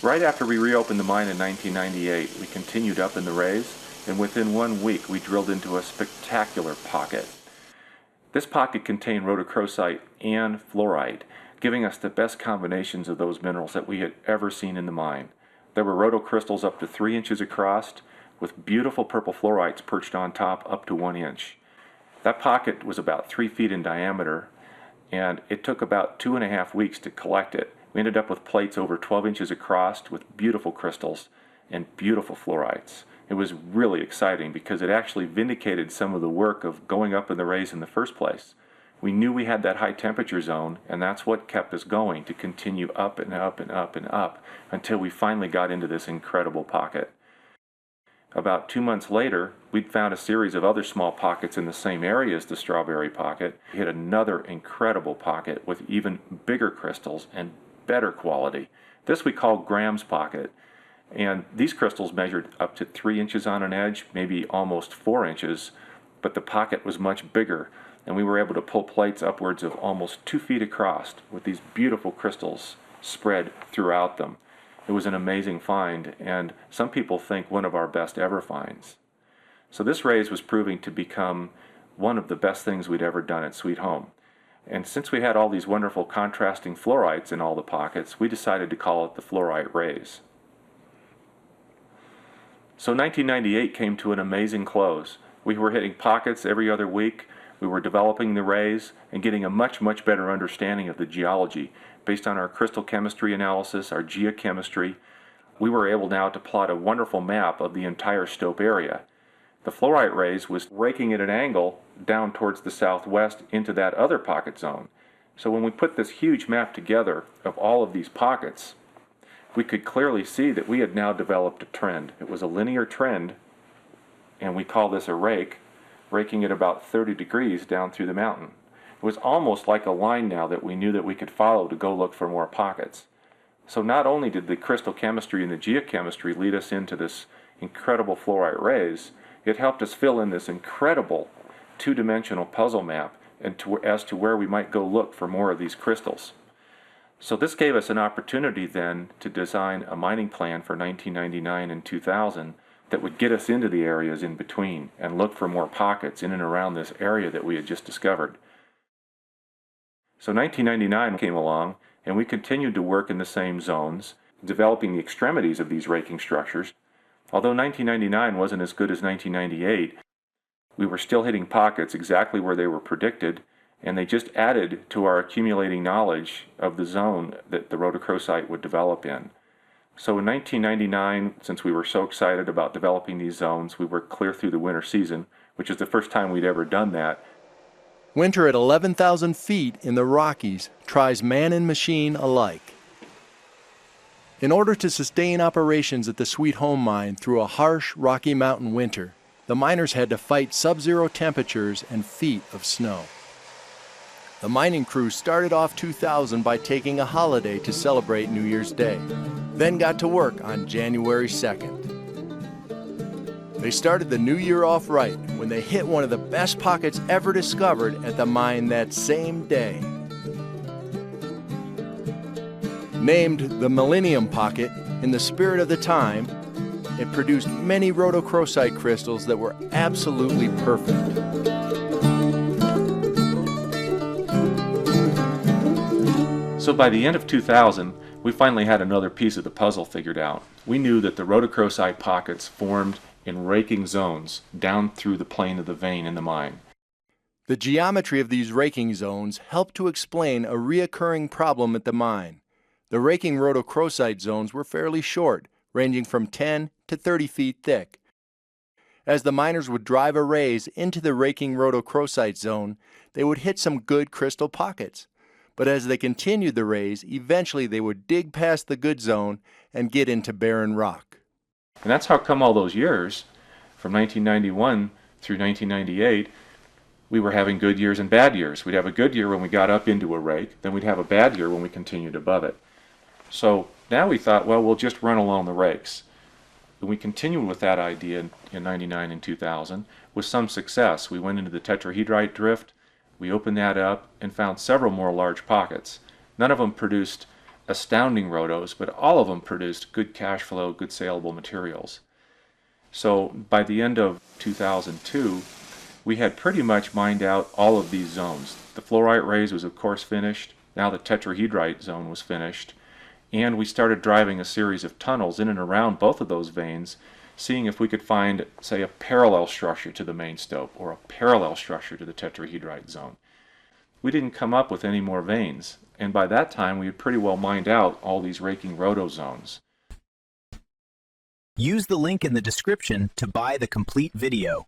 Right after we reopened the mine in 1998, we continued up in the rays, and within 1 week we drilled into a spectacular pocket. This pocket contained rhodochrosite and fluorite, giving us the best combinations of those minerals that we had ever seen in the mine. There were rhodocrystals up to 3 inches across, with beautiful purple fluorites perched on top up to 1 inch. That pocket was about 3 feet in diameter, and it took about 2.5 weeks to collect it. We ended up with plates over 12 inches across with beautiful crystals and beautiful fluorites. It was really exciting because it actually vindicated some of the work of going up in the rays in the first place. We knew we had that high temperature zone, and that's what kept us going to continue up and up and up and up until we finally got into this incredible pocket. About 2 months later, we'd found a series of other small pockets in the same area as the strawberry pocket. We hit another incredible pocket with even bigger crystals and better quality. This we call Graham's pocket, and these crystals measured up to 3 inches on an edge, maybe almost 4 inches, but the pocket was much bigger, and we were able to pull plates upwards of almost 2 feet across with these beautiful crystals spread throughout them. It was an amazing find, and some people think one of our best ever finds. So this raise was proving to become one of the best things we'd ever done at Sweet Home. And since we had all these wonderful contrasting fluorites in all the pockets, we decided to call it the fluorite raise. So 1998 came to an amazing close. We were hitting pockets every other week. We were developing the rays and getting a much better understanding of the geology. Based on our crystal chemistry analysis, our geochemistry, we were able now to plot a wonderful map of the entire stope area. The fluorite rays was raking at an angle down towards the southwest into that other pocket zone. So when we put this huge map together of all of these pockets, we could clearly see that we had now developed a trend. It was a linear trend, and we call this a rake, raking at about 30 degrees down through the mountain. It was almost like a line now that we knew that we could follow to go look for more pockets. So not only did the crystal chemistry and the geochemistry lead us into this incredible fluorite rays, it helped us fill in this incredible two-dimensional puzzle map as to where we might go look for more of these crystals. So this gave us an opportunity then to design a mining plan for 1999 and 2000 that would get us into the areas in between and look for more pockets in and around this area that we had just discovered. So 1999 came along, and we continued to work in the same zones, developing the extremities of these raking structures. Although 1999 wasn't as good as 1998, we were still hitting pockets exactly where they were predicted, and they just added to our accumulating knowledge of the zone that the rhodochrosite would develop in. So in 1999, since we were so excited about developing these zones, we worked clear through the winter season, which is the first time we'd ever done that. Winter at 11,000 feet in the Rockies tries man and machine alike. In order to sustain operations at the Sweet Home mine through a harsh Rocky Mountain winter, the miners had to fight sub-zero temperatures and feet of snow. The mining crew started off 2000 by taking a holiday to celebrate New Year's Day, then got to work on January 2nd. They started the new year off right when they hit one of the best pockets ever discovered at the mine that same day. Named the Millennium Pocket in the spirit of the time, it produced many rhodochrosite crystals that were absolutely perfect. So by the end of 2000, we finally had another piece of the puzzle figured out. We knew that the rhodochrosite pockets formed in raking zones down through the plane of the vein in the mine. The geometry of these raking zones helped to explain a reoccurring problem at the mine. The raking rhodochrosite zones were fairly short, ranging from 10 to 30 feet thick. As the miners would drive a raise into the raking rhodochrosite zone, they would hit some good crystal pockets. But as they continued the raise, eventually they would dig past the good zone and get into barren rock. And that's how come all those years, from 1991 through 1998, we were having good years and bad years. We'd have a good year when we got up into a rake, then we'd have a bad year when we continued above it. So now we thought, well, we'll just run along the rakes. And we continued with that idea in 99 and 2000 with some success. We went into the tetrahedrite drift, we opened that up and found several more large pockets. None of them produced astounding rhodos, but all of them produced good cash flow, good saleable materials. So by the end of 2002, we had pretty much mined out all of these zones. The fluorite raise was of course finished. Now the tetrahedrite zone was finished. And we started driving a series of tunnels in and around both of those veins, seeing if we could find, say, a parallel structure to the main stope or a parallel structure to the tetrahedrite zone. We didn't come up with any more veins, and by that time we had pretty well mined out all these raking rhodozones. Use the link in the description to buy the complete video.